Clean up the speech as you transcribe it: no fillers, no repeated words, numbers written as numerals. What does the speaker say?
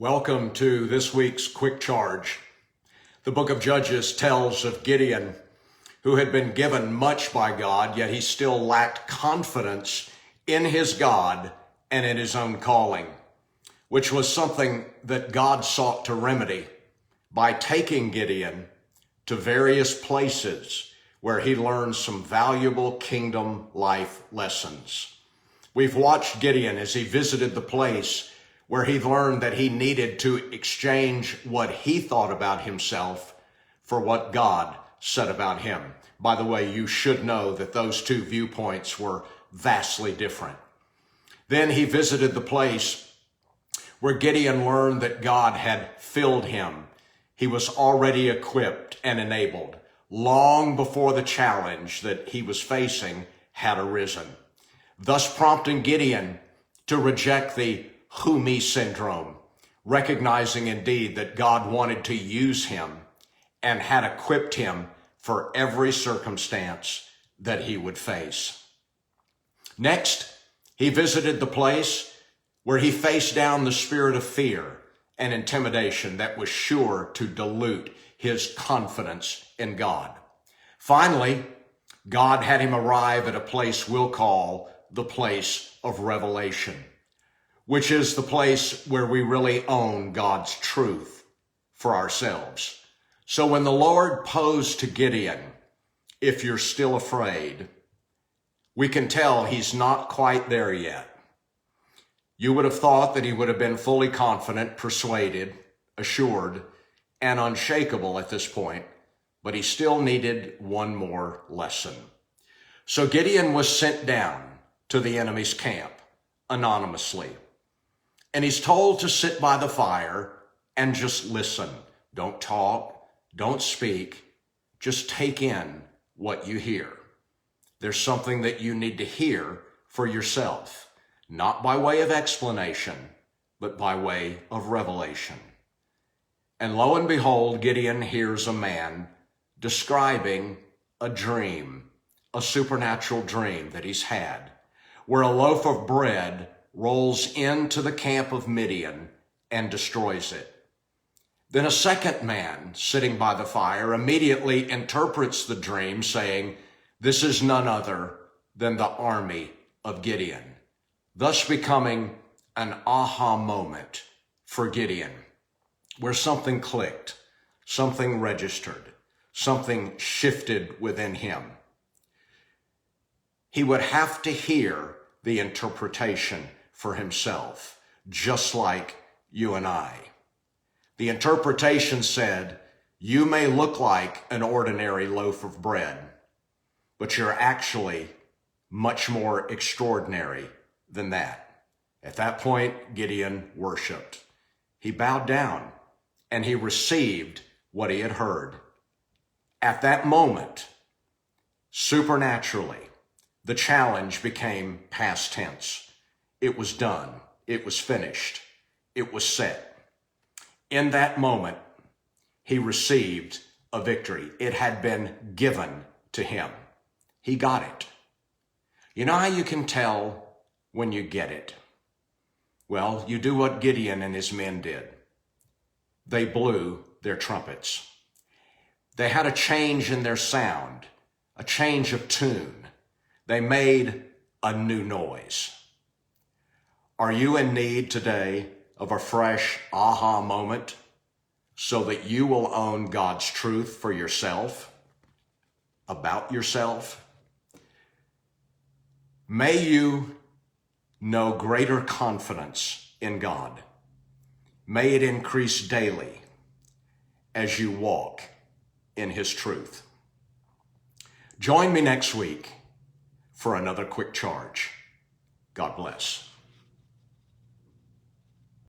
Welcome to this week's Quick Charge. The book of Judges tells of Gideon, who had been given much by God, yet he still lacked confidence in his God and in his own calling, which was something that God sought to remedy by taking Gideon to various places where he learned some valuable kingdom life lessons. We've watched Gideon as he visited the place where he learned that he needed to exchange what he thought about himself for what God said about him. By the way, you should know that those two viewpoints were vastly different. Then he visited the place where Gideon learned that God had filled him. He was already equipped and enabled long before the challenge that he was facing had arisen, thus prompting Gideon to reject the who me syndrome, recognizing indeed that God wanted to use him and had equipped him for every circumstance that he would face. Next, he visited the place where he faced down the spirit of fear and intimidation that was sure to dilute his confidence in God. Finally, God had him arrive at a place we'll call the place of revelation, which is the place where we really own God's truth for ourselves. So when the Lord posed to Gideon, if you're still afraid, we can tell he's not quite there yet. You would have thought that he would have been fully confident, persuaded, assured, and unshakable at this point, but he still needed one more lesson. So Gideon was sent down to the enemy's camp anonymously. And he's told to sit by the fire and just listen. Don't talk, don't speak, just take in what you hear. There's something that you need to hear for yourself, not by way of explanation, but by way of revelation. And lo and behold, Gideon hears a man describing a dream, a supernatural dream that he's had, where a loaf of bread rolls into the camp of Midian and destroys it. Then a second man sitting by the fire immediately interprets the dream, saying, "This is none other than the army of Gideon," thus becoming an aha moment for Gideon, where something clicked, something registered, something shifted within him. He would have to hear the interpretation for himself, just like you and I. The interpretation said, you may look like an ordinary loaf of bread, but you're actually much more extraordinary than that. At that point, Gideon worshiped. He bowed down and he received what he had heard. At that moment, supernaturally, the challenge became past tense. It was done. It was finished. It was set. In that moment, he received a victory. It had been given to him. He got it. You know how you can tell when you get it? Well, you do what Gideon and his men did. They blew their trumpets. They had a change in their sound, a change of tune. They made a new noise. Are you in need today of a fresh aha moment so that you will own God's truth for yourself, about yourself? May you know greater confidence in God. May it increase daily as you walk in his truth. Join me next week for another quick charge. God bless.